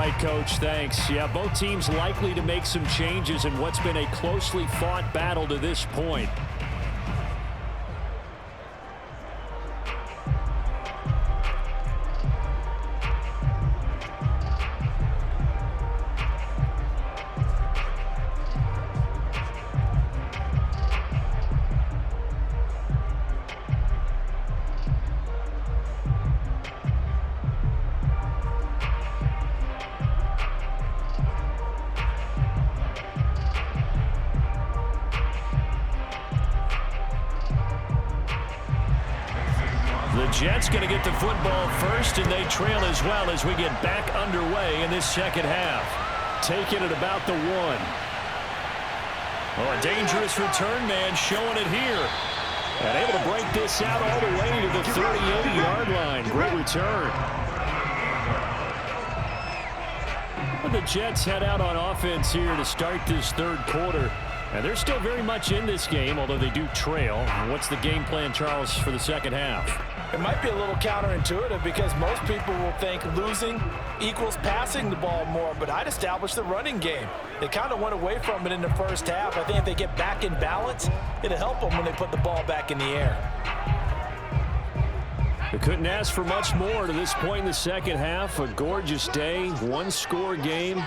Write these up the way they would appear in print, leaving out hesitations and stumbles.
right, Coach. Thanks. Yeah, both teams likely to make some changes in what's been a closely fought battle to this point. The Jets going to get the football first, and they trail as well as we get back underway in this second half. Taking it about the 1. Oh, a dangerous return man showing it here. And able to break this out all the way to the 38-yard line. Great return. Well, the Jets head out on offense here to start this third quarter. And they're still very much in this game, although they do trail. What's the game plan, Charles, for the second half? It might be a little counterintuitive because most people will think losing equals passing the ball more, but I'd establish the running game. They kind of went away from it in the first half. I think if they get back in balance, it'll help them when they put the ball back in the air. They couldn't ask for much more to this point in the second half. A gorgeous day, one-score game.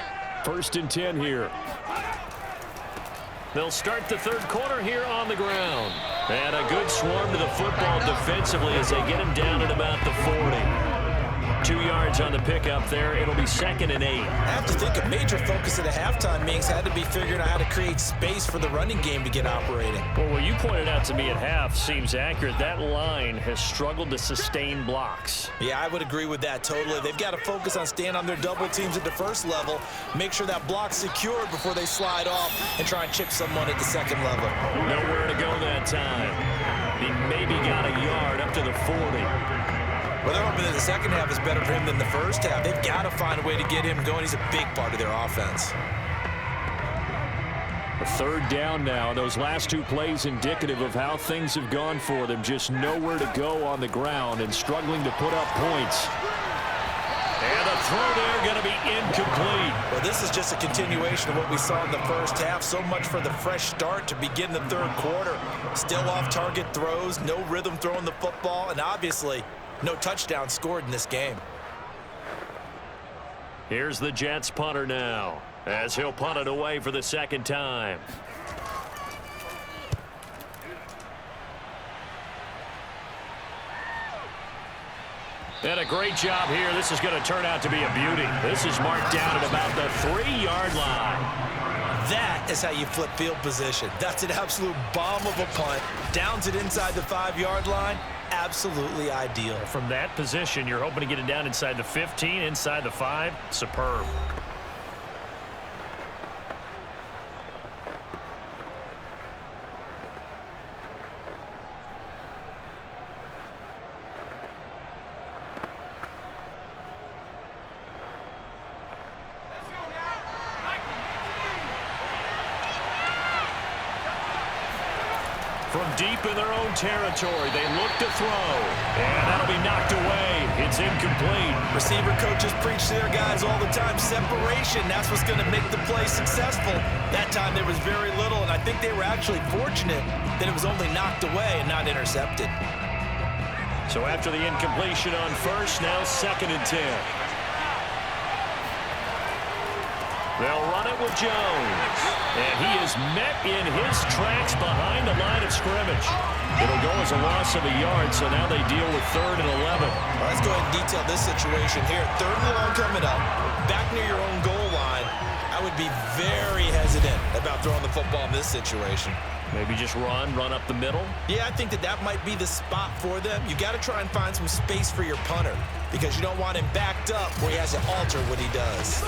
1st and 10 here. They'll start the third quarter here on the ground. And a good swarm to the football defensively as they get him down at about the 40. 2 yards on the pickup there. It'll be 2nd and 8. I have to think a major focus at the halftime meetings had to be figuring out how to create space for the running game to get operating. Well, what you pointed out to me at half seems accurate. That line has struggled to sustain blocks. Yeah, I would agree with that totally. They've got to focus on staying on their double teams at the first level, make sure that block's secured before they slide off and try and chip someone at the second level. Nowhere to go that time. He maybe got a yard up to the 40. Well, they're hoping that the second half is better for him than the first half. They've got to find a way to get him going. He's a big part of their offense. A 3rd down now. Those last 2 plays indicative of how things have gone for them. Just nowhere to go on the ground and struggling to put up points. And the throw there going to be incomplete. Well, this is just a continuation of what we saw in the first half. So much for the fresh start to begin the third quarter. Still off-target throws, no rhythm throwing the football, and obviously no touchdown scored in this game. Here's the Jets punter now, as he'll punt it away for the 2nd time. And a great job here. This is going to turn out to be a beauty. This is marked down at about the 3-yard line. That is how you flip field position. That's an absolute bomb of a punt. Downs it inside the 5-yard line. Absolutely ideal. From that position, you're hoping to get it down inside the 15, inside the 5. Superb. From deep in their own territory, they look to throw. And that'll be knocked away. It's incomplete. Receiver coaches preach to their guys all the time. Separation, that's what's going to make the play successful. That time there was very little, and I think they were actually fortunate that it was only knocked away and not intercepted. So after the incompletion on first, now 2nd and 10. They'll run it with Jones. And he is met in his tracks behind the line of scrimmage. It'll go as a loss of a yard, so now they deal with 3rd and 11. Well, let's go ahead and detail this situation here. 3rd and long coming up, back near your own goal line. I would be very hesitant about throwing the football in this situation. Maybe just run up the middle? Yeah, I think that might be the spot for them. You got to try and find some space for your punter because you don't want him backed up where he has to alter what he does.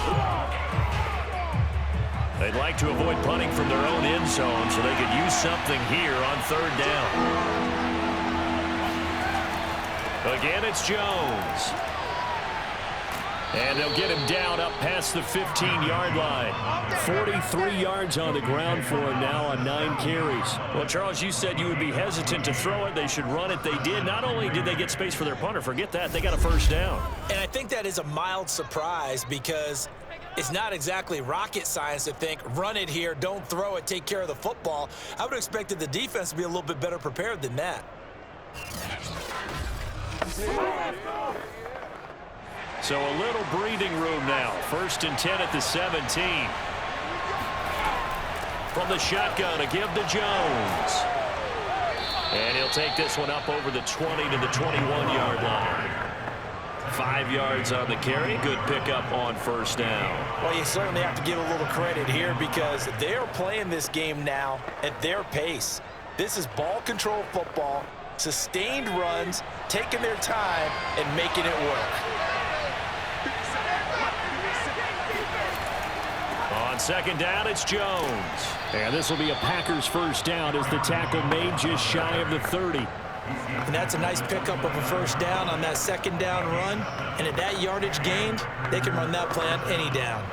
They'd like to avoid punting from their own end zone so they could use something here on 3rd down. Again, it's Jones. And they'll get him down up past the 15-yard line. 43 yards on the ground for him now on 9 carries. Well, Charles, you said you would be hesitant to throw it. They should run it. They did. Not only did they get space for their punter, forget that, they got a first down. And I think that is a mild surprise because it's not exactly rocket science to think, run it here, don't throw it, take care of the football. I would have expected the defense to be a little bit better prepared than that. So a little breathing room now. 1st and 10 at the 17. From the shotgun, a give to Jones. And he'll take this one up over the 20 to the 21-yard line. 5 yards on the carry. Good pickup on first down. Well, you certainly have to give a little credit here because they're playing this game now at their pace. This is ball control football, sustained runs, taking their time, and making it work. On second down, it's Jones. And this will be a Packers first down as the tackle made just shy of the 30. And that's a nice pickup of a first down on that second down run. And at that yardage gained, they can run that play on any down.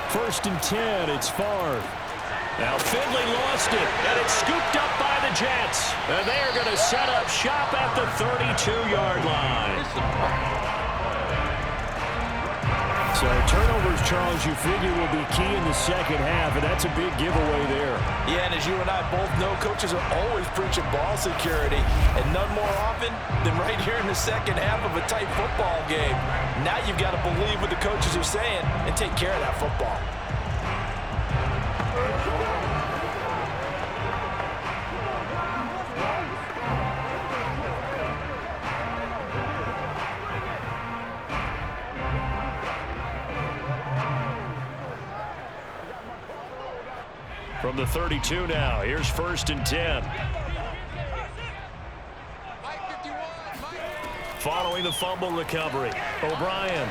First and 10, it's Favre. Now Finley lost it, and it's scooped up by the Jets. And they are going to set up shop at the 32-yard line. So turnovers, Charles, you figure will be key in the second half, and that's a big giveaway there. Yeah, and as you and I both know, coaches are always preaching ball security, and none more often than right here in the second half of a tight football game. Now you've got to believe what the coaches are saying and take care of that football. From the 32 now, here's 1st and 10. Following the fumble recovery, O'Brien.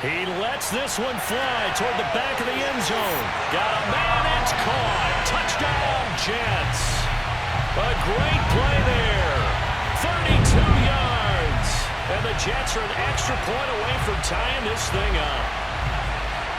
He lets this one fly toward the back of the end zone. Got a man, it's caught. Touchdown, Jets. A great play there. 32 yards. And the Jets are an extra point away from tying this thing up.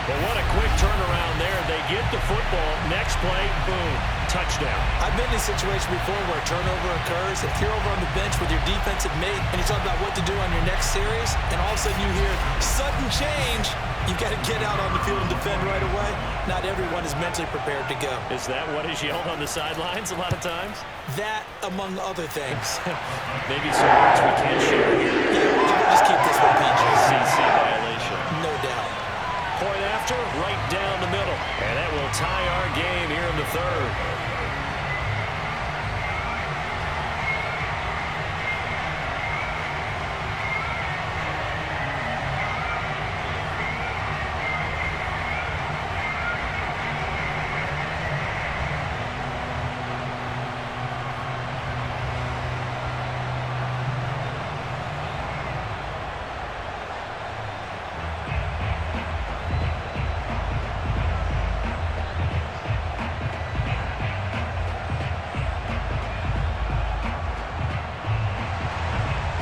But what a quick turnaround there. They get the football. Next play, boom, touchdown. I've been in a situation before where a turnover occurs. If you're over on the bench with your defensive mate and you talk about what to do on your next series, and all of a sudden you hear sudden change, you've got to get out on the field and defend right away. Not everyone is mentally prepared to go. Is that what is yelled on the sidelines a lot of times? That, among other things. Maybe some words we can't share here. Yeah, we'll just keep this one PG. CC violation. No doubt. Point after, right down the middle. And that will tie our game here in the third.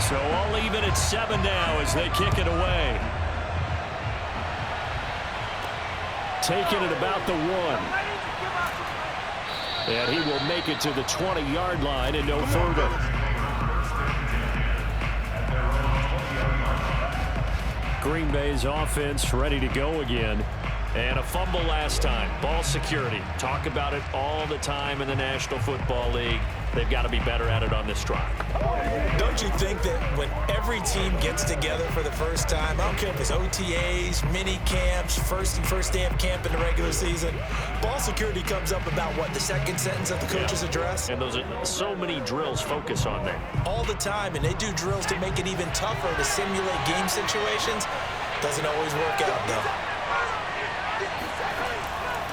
So all even at 7 now as they kick it away. Taking it about the 1. And he will make it to the 20-yard line and no further. Green Bay's offense ready to go again. And a fumble last time. Ball security. Talk about it all the time in the National Football League. They've got to be better at it on this drive. Don't you think that when every team gets together for the first time, I don't care if it's OTAs, mini camps, first day of camp in the regular season, ball security comes up about what, the second sentence of the coach's address? And those are so many drills focus on that. All the time, and they do drills to make it even tougher to simulate game situations. Doesn't always work out, though.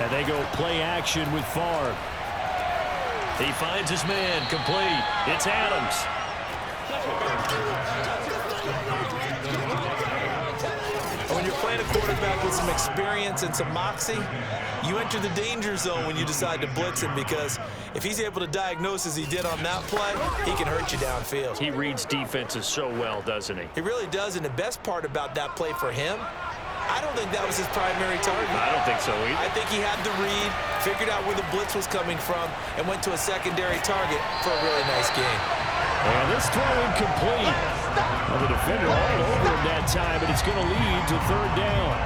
And they go play action with Favre. He finds his man, complete. It's Adams. When you're playing a quarterback with some experience and some moxie, you enter the danger zone when you decide to blitz him, because if he's able to diagnose as he did on that play, he can hurt you downfield. He reads defenses so well, doesn't he? He really does, and the best part about that play for him, I don't think that was his primary target. I don't think so either. I think he had the read, figured out where the blitz was coming from, and went to a secondary target for a really nice game. And this throw incomplete. Well, the defender all over him that time, but it's going to lead to third down.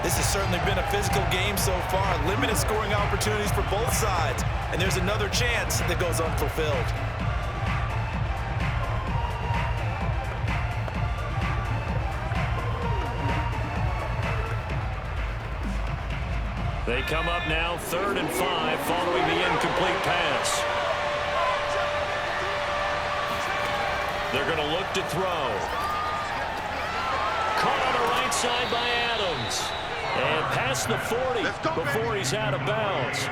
This has certainly been a physical game so far. Limited scoring opportunities for both sides, and there's another chance that goes unfulfilled. They come up now 3rd and 5 following the incomplete pass. They're going to look to throw. Caught on the right side by Adams. And past the 40 before he's out of bounds.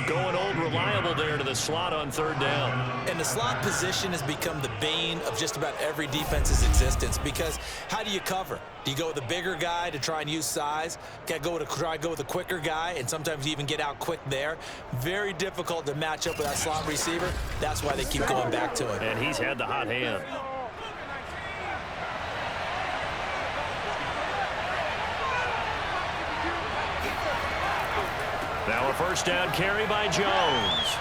Going old reliable there to the slot on 3rd down. And the slot position has become the bane of just about every defense's existence, because how do you cover? Do you go with a bigger guy to try and use size? Try and go with a quicker guy, and sometimes you even get out quick there. Very difficult to match up with that slot receiver. That's why they keep going back to him. And he's had the hot hand. Now a first down carry by Jones.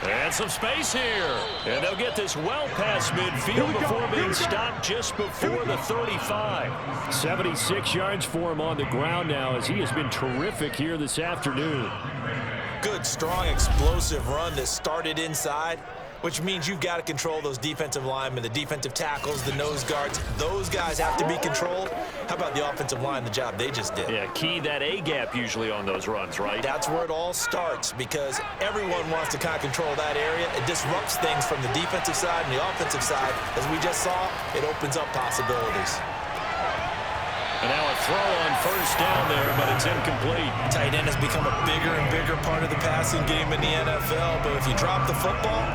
And some space here. And they'll get this well past midfield before being stopped just before the 35. 76 yards for him on the ground now, as he has been terrific here this afternoon. Good, strong, explosive run that started inside, which means you've got to control those defensive linemen, the defensive tackles, the nose guards. Those guys have to be controlled. How about the offensive line, the job they just did? Yeah, key that A-gap usually on those runs, right? That's where it all starts, because everyone wants to kind of control that area. It disrupts things from the defensive side and the offensive side. As we just saw, it opens up possibilities. And now a throw on first down there, but it's incomplete. Tight end has become a bigger and bigger part of the passing game in the NFL, but if you drop the football,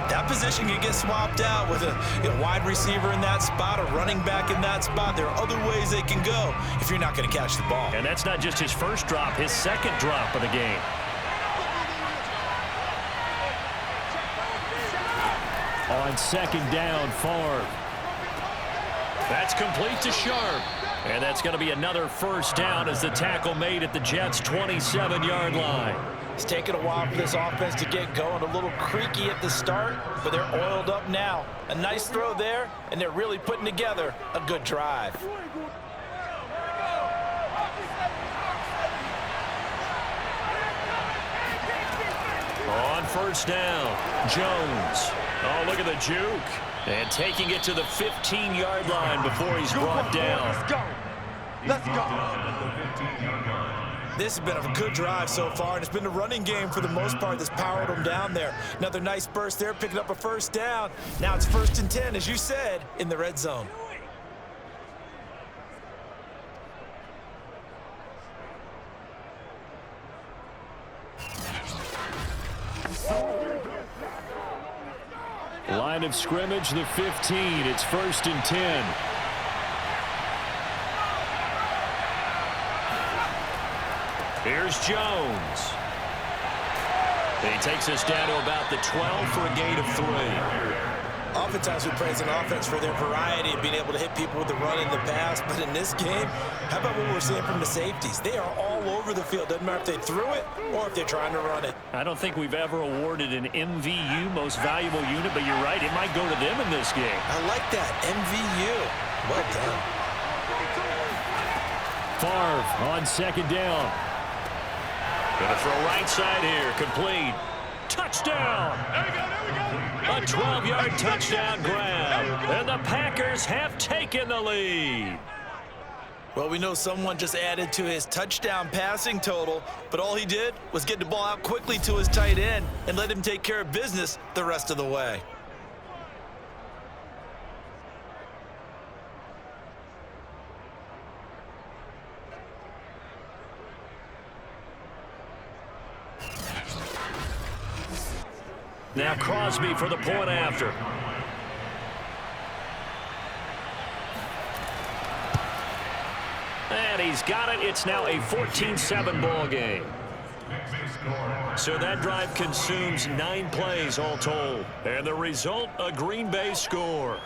that position can get swapped out with a wide receiver in that spot, a running back in that spot. There are other ways they can go if you're not going to catch the ball. And that's not just his first drop, his second drop of the game. On second down, Favre. That's complete to Sharp. And that's going to be another first down as the tackle made at the Jets' 27-yard line. It's taken a while for this offense to get going. A little creaky at the start, but they're oiled up now. A nice throw there, and they're really putting together a good drive. On first down, Jones. Oh, look at the juke. And taking it to the 15-yard line before he's brought down. Let's go. Let's go. This has been a good drive so far, and it's been the running game for the most part that's powered them down there. Another nice burst there, picking up a first down. Now it's 1st and 10, as you said, in the red zone. Line of scrimmage, the 15. It's 1st and 10. Here's Jones. He takes us down to about the 12 for a gain of 3. Oftentimes we praise an offense for their variety of being able to hit people with the run and the pass, but in this game, how about what we're seeing from the safeties? They are all over the field. Doesn't matter if they threw it or if they're trying to run it. I don't think we've ever awarded an MVU, most valuable unit, but you're right, it might go to them in this game. I like that, MVU. Well done. Favre on second down. Gonna throw right side here, complete. Touchdown! A 12-yard touchdown grab, and the Packers have taken the lead. Well, we know someone just added to his touchdown passing total, but all he did was get the ball out quickly to his tight end and let him take care of business the rest of the way. Now Crosby for the point after. he's got it. It's now a 14-7 ball game. So that drive consumes 9 plays all told. And the result, a Green Bay score.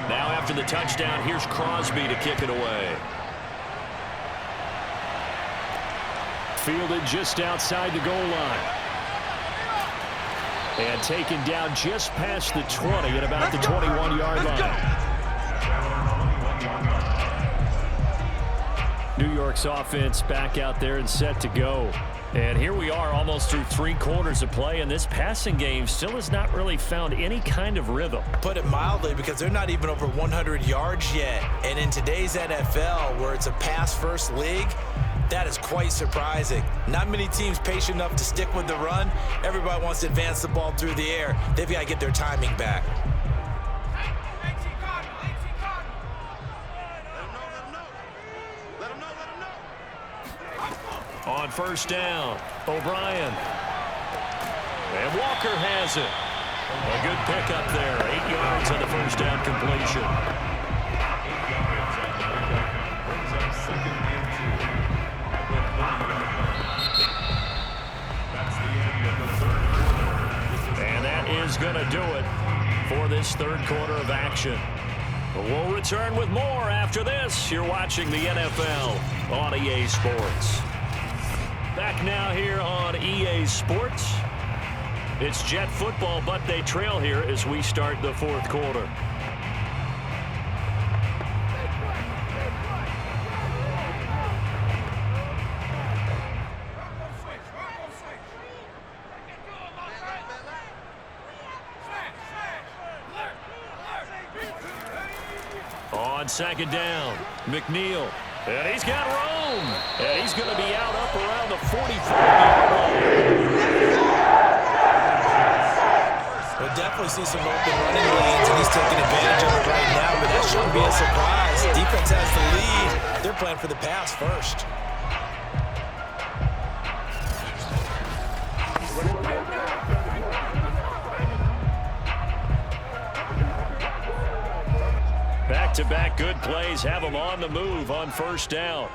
Now after the touchdown, here's Crosby to kick it away. Fielded just outside the goal line. And taken down just past the 20 at about the 21-yard line. New York's offense back out there and set to go. And here we are almost through 3 quarters of play, and this passing game still has not really found any kind of rhythm. Put it mildly, because they're not even over 100 yards yet. And in today's NFL, where it's a pass-first league, that is quite surprising. Not many teams patient enough to stick with the run. Everybody wants to advance the ball through the air. They've got to get their timing back. On first down, O'Brien. And Walker has it. A good pickup there. 8 yards on the first down completion. And that is going to do it for this third quarter of action. We'll return with more after this. You're watching the NFL on EA Sports. Back now here on EA Sports. It's Jet football, but they trail here as we start the fourth quarter. On second down, McNeil. And he's got room. And he's going to be out up around the 45-yard line. We'll definitely see some open running lanes, and he's taking advantage of it right now, but that shouldn't be a surprise. Defense has the lead. They're playing for the pass first. Back-to-back good plays have them on the move on first down.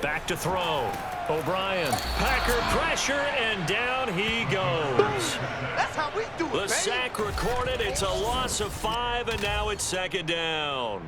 Back to throw. O'Brien. Packer pressure, and down he goes. That's how we do it, The sack recorded. It's a loss of 5, and now it's second down.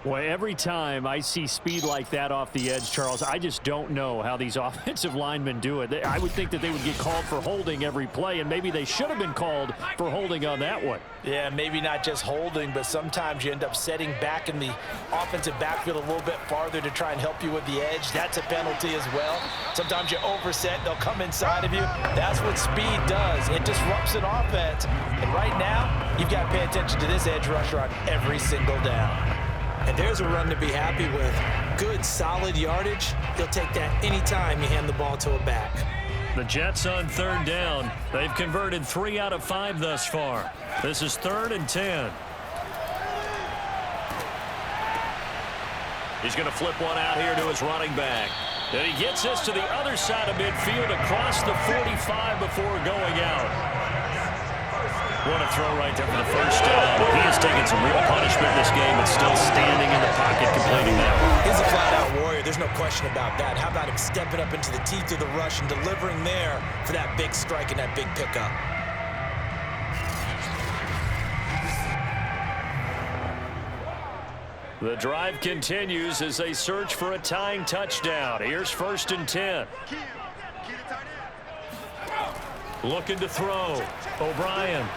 Well, every time I see speed like that off the edge, Charles, I just don't know how these offensive linemen do it. I would think that they would get called for holding every play, and maybe they should have been called for holding on that one. Yeah, maybe not just holding, but sometimes you end up setting back in the offensive backfield a little bit farther to try and help you with the edge. That's a penalty as well. Sometimes you overset, they'll come inside of you. That's what speed does. It disrupts an offense. And right now, you've got to pay attention to this edge rusher on every single down. And there's a run to be happy with. Good, solid yardage. He'll take that anytime you hand the ball to a back. The Jets on third down. They've converted 3 out of 5 thus far. This is 3rd and 10. He's going to flip one out here to his running back. And he gets this to the other side of midfield across the 45 before going out. What a throw right there for the first down. He has taken some real punishment in this game, but still standing in the pocket completing that one. He's a flat-out warrior. There's no question about that. How about him stepping up into the teeth of the rush and delivering there for that big strike and that big pickup? The drive continues as they search for a tying touchdown. Here's 1st and 10. Looking to throw. O'Brien.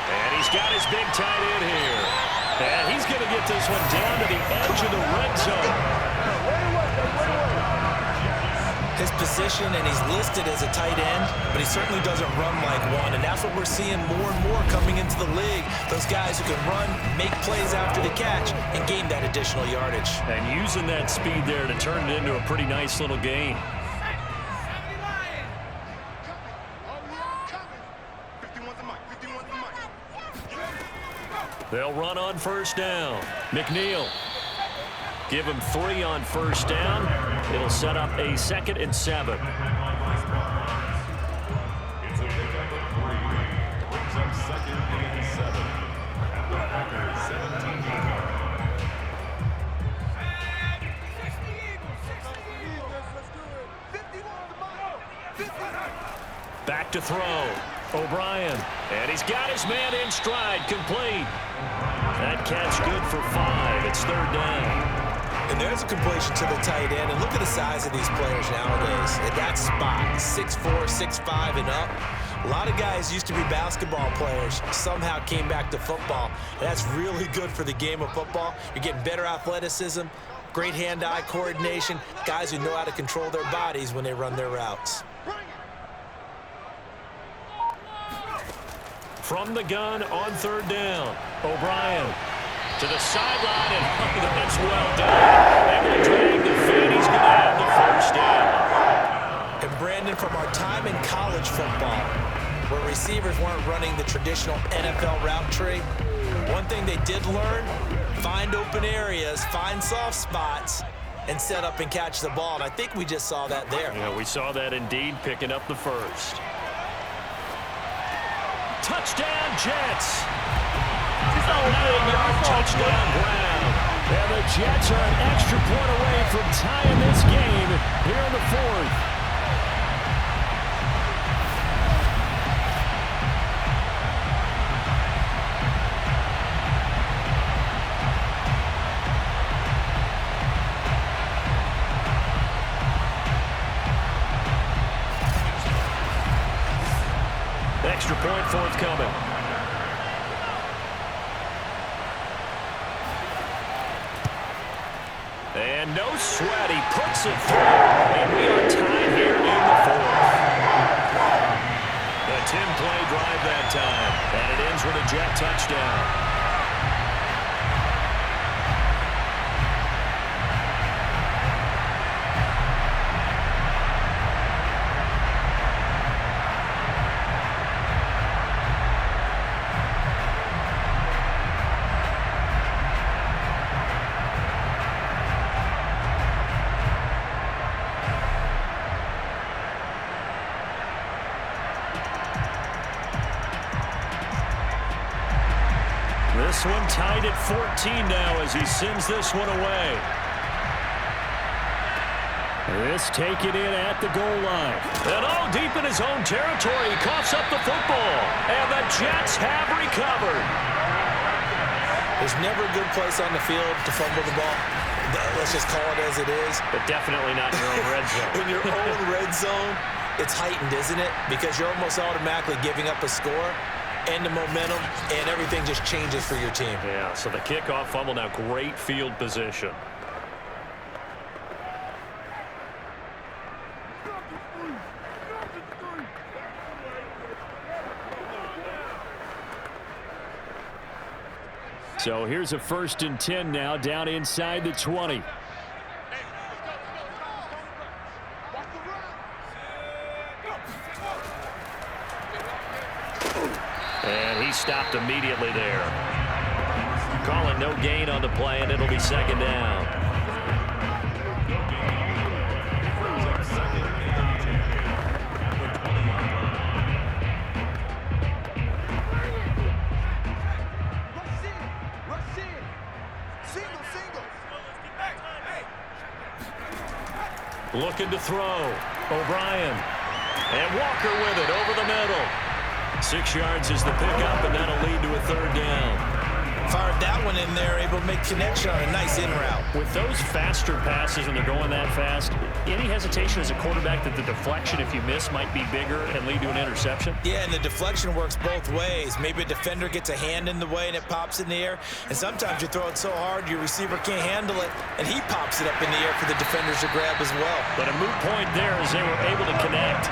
And he's got his big tight end here. And he's going to get this one down to the edge of the red zone. His his position, and he's listed as a tight end, but he certainly doesn't run like one, and that's what we're seeing more and more coming into the league. Those guys who can run, make plays after the catch, and gain that additional yardage. And using that speed there to turn it into a pretty nice little gain. They'll run on first down. McNeil. Give him 3 on first down. It'll set up a 2nd and 7. Back to throw. O'Brien. And he's got his man in stride. Complete. That catch good for 5. It's 3rd down. And there's a completion to the tight end. And look at the size of these players nowadays at that spot. 6'4", 6'5", and up. A lot of guys used to be basketball players, somehow came back to football. And that's really good for the game of football. You're getting better athleticism, great hand-eye coordination, guys who know how to control their bodies when they run their routes. From the gun on 3rd down. O'Brien to the sideline, and that's well done. Able to drag the feet. He's going to have the 1st down. And Brandon, from our time in college football, where receivers weren't running the traditional NFL route tree, one thing they did learn, find open areas, find soft spots, and set up and catch the ball. And I think we just saw that there. Yeah, we saw that indeed, picking up the 1st. Touchdown, Jets. 9-yard touchdown ground. And the Jets are an extra point away from tying this game here in the 4th. Extra point forthcoming. And no sweat, he puts it through, and we are tied here in the 4th. A 10-play drive that time, and it ends with a Jet touchdown. This one tied at 14 now as he sends this one away. This taken in at the goal line. And all deep in his own territory, he coughs up the football. And the Jets have recovered. There's never a good place on the field to fumble the ball. Let's just call it as it is. But definitely not in your own red zone. In your own red zone, it's heightened, isn't it? Because you're almost automatically giving up a score and the momentum, and everything just changes for your team. Yeah, so the kickoff fumble, now great field position. So here's a 1st and 10 now, down inside the 20. And he stopped immediately there. Calling no gain on the play, and it'll be 2nd down. Looking to throw. O'Brien. And Walker with it over the middle. 6 yards is the pickup, and that'll lead to a 3rd down. Fired that one in there, able to make connection on a nice in route. With those faster passes when they're going that fast, any hesitation as a quarterback that the deflection, if you miss, might be bigger and lead to an interception? Yeah, and the deflection works both ways. Maybe a defender gets a hand in the way and it pops in the air, and sometimes you throw it so hard your receiver can't handle it, and he pops it up in the air for the defenders to grab as well. But a moot point there as they were able to connect.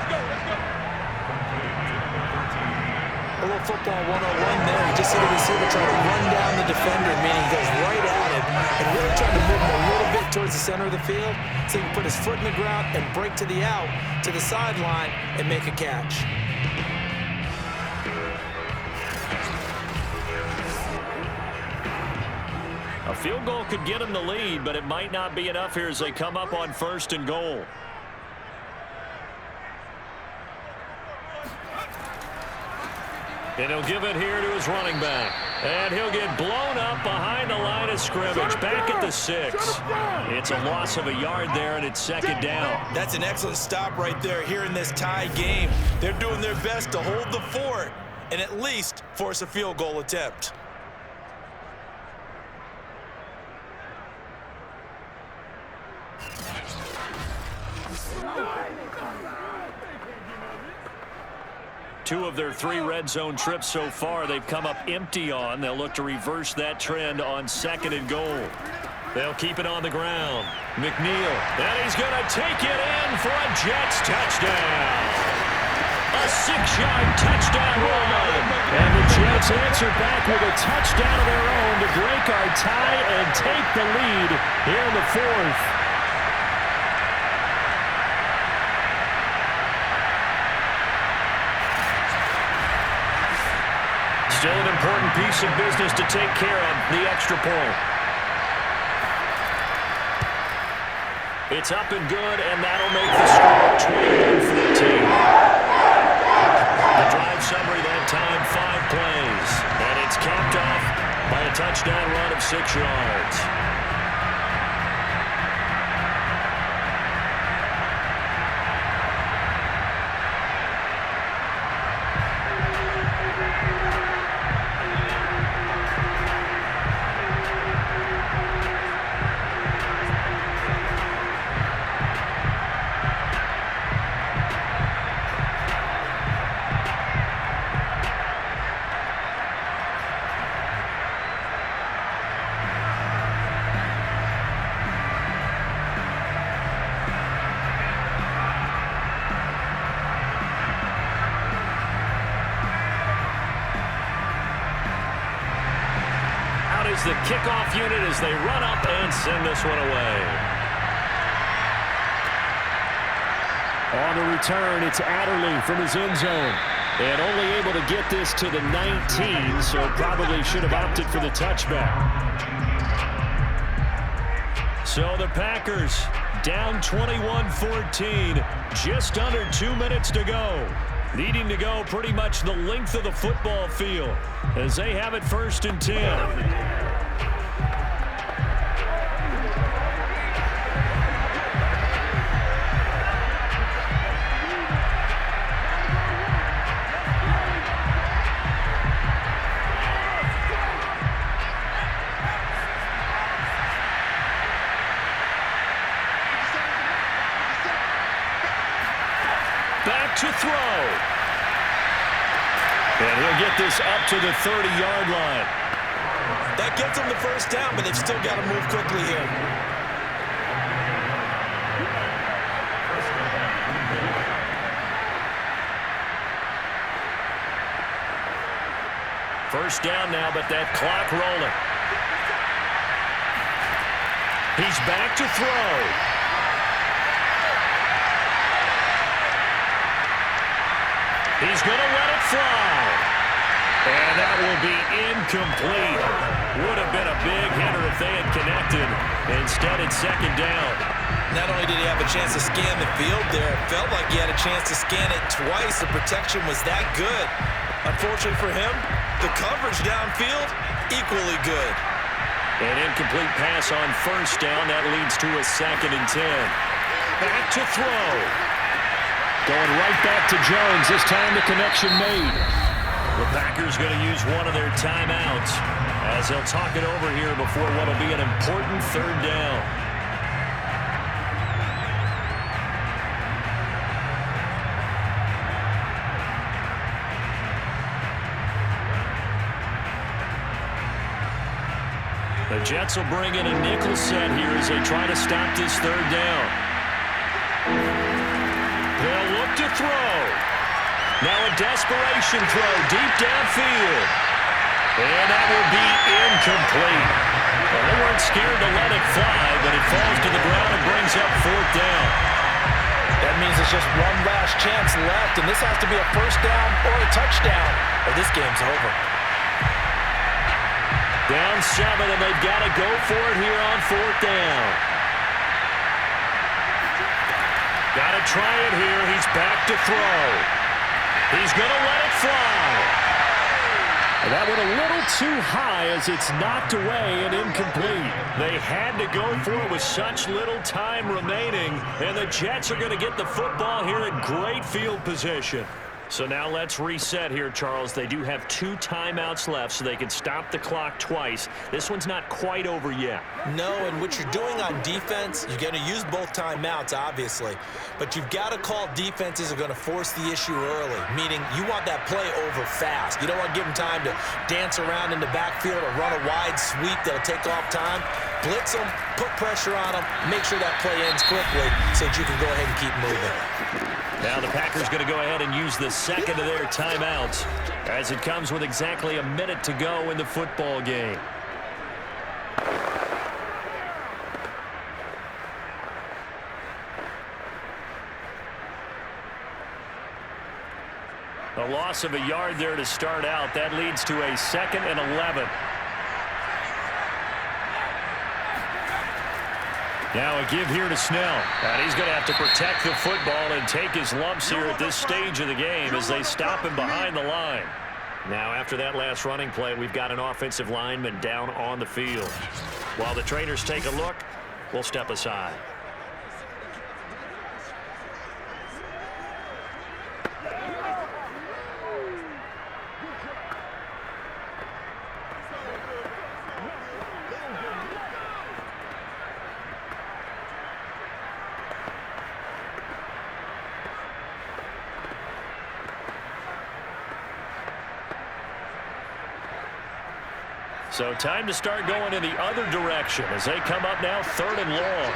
A little football 101 there. You just see the receiver trying to run down the defender, meaning he goes right at him and really trying to move him a little bit towards the center of the field so he can put his foot in the ground and break to the out, to the sideline, and make a catch. A field goal could get them the lead, but it might not be enough here as they come up on 1st and goal. And he'll give it here to his running back. And he'll get blown up behind the line of scrimmage. Back at the 6. It's a loss of a yard there, and it's 2nd down. That's an excellent stop right there here in this tie game. They're doing their best to hold the fort and at least force a field goal attempt. Two of their 3 red zone trips so far they've come up empty on. They'll look to reverse that trend on 2nd and goal. They'll keep it on the ground. McNeil, and he's going to take it in for a Jets touchdown. A 6-yard touchdown run. And the Jets answer back with a touchdown of their own to break our tie and take the lead here in the 4th. Still an important piece of business to take care of, the extra point. It's up and good, and that'll make the score 21-14. The drive summary that time, 5 plays. And it's capped off by a touchdown run of 6 yards. The kickoff unit as they run up and send this one away. On the return, it's Adderley from his end zone. And only able to get this to the 19, so probably should have opted for the touchback. So the Packers down 21-14, just under 2 minutes to go. Needing to go pretty much the length of the football field as they have it 1st and 10. Back to throw. And he'll get this up to the 30-yard line. That gets them the 1st down, but they've still got to move quickly here. First down now, but that clock rolling. He's back to throw. He's going to let it fly. And that will be incomplete. Would have been a big hitter if they had connected. Instead, it's 2nd down. Not only did he have a chance to scan the field there, it felt like he had a chance to scan it twice. The protection was that good. Unfortunately for him, the coverage downfield, equally good. An incomplete pass on 1st down. That leads to a 2nd and 10. Back to throw. Going right back to Jones. This time the connection made. The Packers going to use one of their timeouts as they'll talk it over here before what will be an important third down. The Jets will bring in a nickel set here as they try to stop this third down. They'll look to throw. Now a desperation throw deep downfield. And that will be incomplete. Well, they weren't scared to let it fly, but it falls to the ground and brings up fourth down. That means it's just one last chance left, and this has to be a first down or a touchdown, or this game's over. Down 7, and they've got to go for it here on fourth down. Got to try it here. He's back to throw. He's going to let it fly. That went a little too high as it's knocked away and incomplete. They had to go for it with such little time remaining, and the Jets are going to get the football here in great field position. So now let's reset here, Charles. They do have 2 timeouts left, so they can stop the clock twice. This one's not quite over yet. No, and what you're doing on defense, you're going to use both timeouts, obviously. But you've got to call defenses are going to force the issue early, meaning you want that play over fast. You don't want to give them time to dance around in the backfield or run a wide sweep that'll take off time. Blitz them, put pressure on them, make sure that play ends quickly so that you can go ahead and keep moving. Now the Packers going to go ahead and use the second of their timeouts as it comes with exactly a minute to go in the football game. A loss of a yard there to start out. That leads to a 2nd and 11. Now a give here to Snell. And he's going to have to protect the football and take his lumps here at this stage of the game as they stop him behind the line. Now after that last running play, we've got an offensive lineman down on the field. While the trainers take a look, we'll step aside. So time to start going in the other direction as they come up now 3rd and long.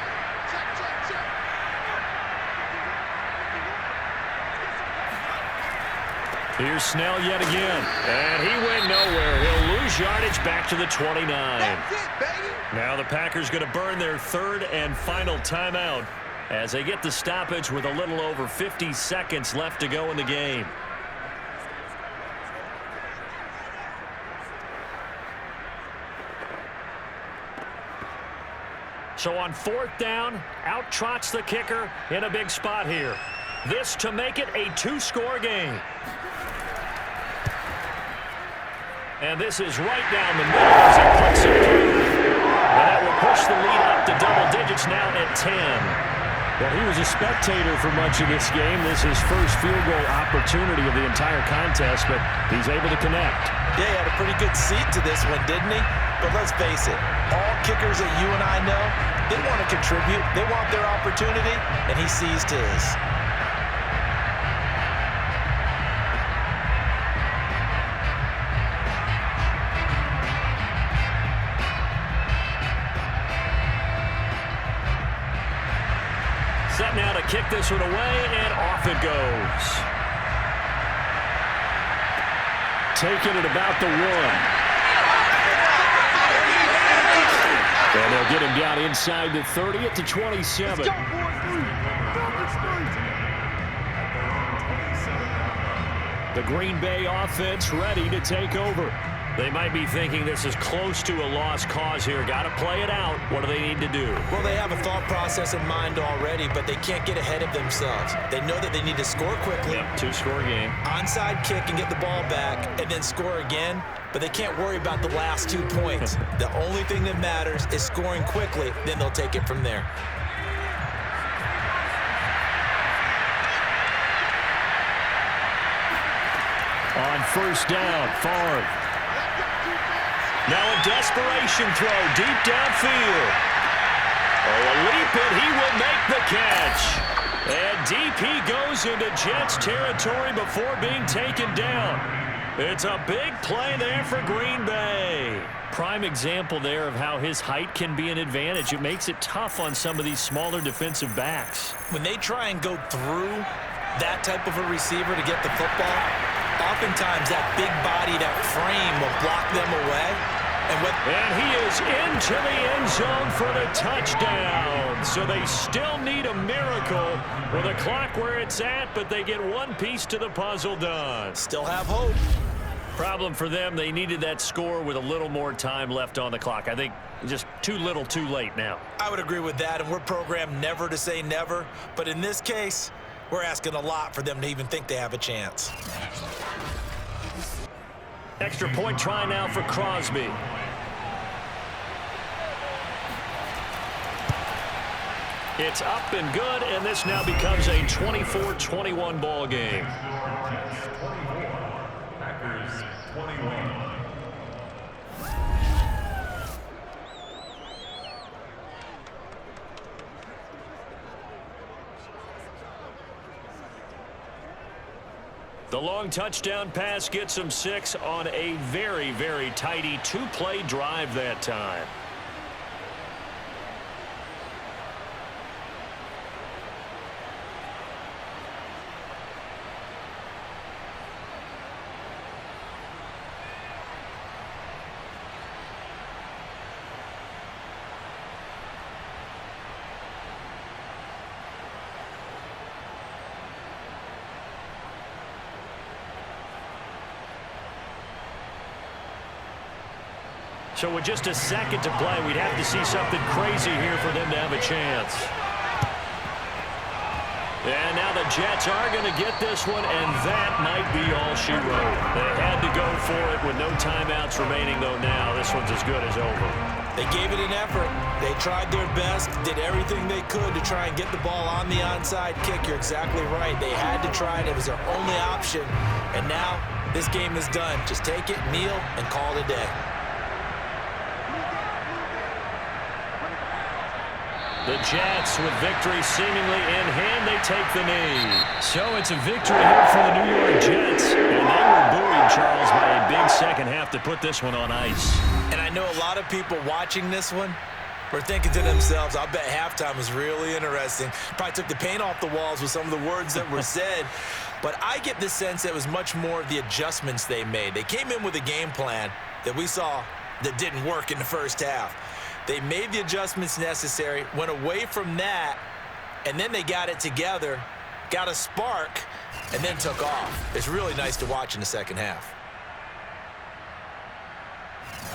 Here's Snell yet again. And he went nowhere. He'll lose yardage back to the 29. Now the Packers going to burn their 3rd and final timeout as they get the stoppage with a little over 50 seconds left to go in the game. So on 4th down, out trots the kicker in a big spot here. This to make it a 2-score game. And this is right down the middle as he puts it through. And that will push the lead up to double digits now at 10. Well, he was a spectator for much of this game. This is his first field goal opportunity of the entire contest, but he's able to connect. Yeah, he had a pretty good seat to this one, didn't he? But let's face it, all kickers that you and I know, they want to contribute. They want their opportunity, and he seized his. Set now to kick this one away, and off it goes. Taking it about the 1. And they'll get him down inside the 30 at the 27. The Green Bay offense ready to take over. They might be thinking this is close to a lost cause here. Got to play it out. What do they need to do? Well, they have a thought process in mind already, but they can't get ahead of themselves. They know that they need to score quickly. Yep, 2-score game. Onside kick and get the ball back and then score again, but they can't worry about the last 2 points. The only thing that matters is scoring quickly, then they'll take it from there. On 1st down, Favre Now a desperation throw deep downfield. Oh, a leap, and he will make the catch. And deep he goes into Jets territory before being taken down. It's a big play there for Green Bay. Prime example there of how his height can be an advantage. It makes it tough on some of these smaller defensive backs. When they try and go through that type of a receiver to get the football, oftentimes that big body, that frame will block them away. And he is into the end zone for the touchdown. So they still need a miracle with the clock where it's at, but they get one piece to the puzzle done. Still have hope. Problem for them, they needed that score with a little more time left on the clock. I think just too little too late now. I would agree with that, and we're programmed never to say never. But in this case, we're asking a lot for them to even think they have a chance. Extra point try now for Crosby. It's up and good, and this now becomes a 24-21 ball game. Packers 21. The long touchdown pass gets them 6 on a very, very tidy two-play drive that time. So with just a second to play, we'd have to see something crazy here for them to have a chance. And now the Jets are going to get this one, and that might be all she wrote. They had to go for it with no timeouts remaining, though now this one's as good as over. They gave it an effort. They tried their best, did everything they could to try and get the ball on the onside kick. You're exactly right. They had to try it. It was their only option. And now this game is done. Just take it, kneel, and call it a day. The Jets, with victory seemingly in hand, they take the knee. So it's a victory here for the New York Jets. And they were buoyed, Charles, by a big second half to put this one on ice. And I know a lot of people watching this one were thinking to themselves, I bet halftime was really interesting. Probably took the paint off the walls with some of the words that were said. But I get the sense that it was much more of the adjustments they made. They came in with a game plan that we saw that didn't work in the first half. They made the adjustments necessary, went away from that, and then they got it together, got a spark, and then took off. It's really nice to watch in the second half.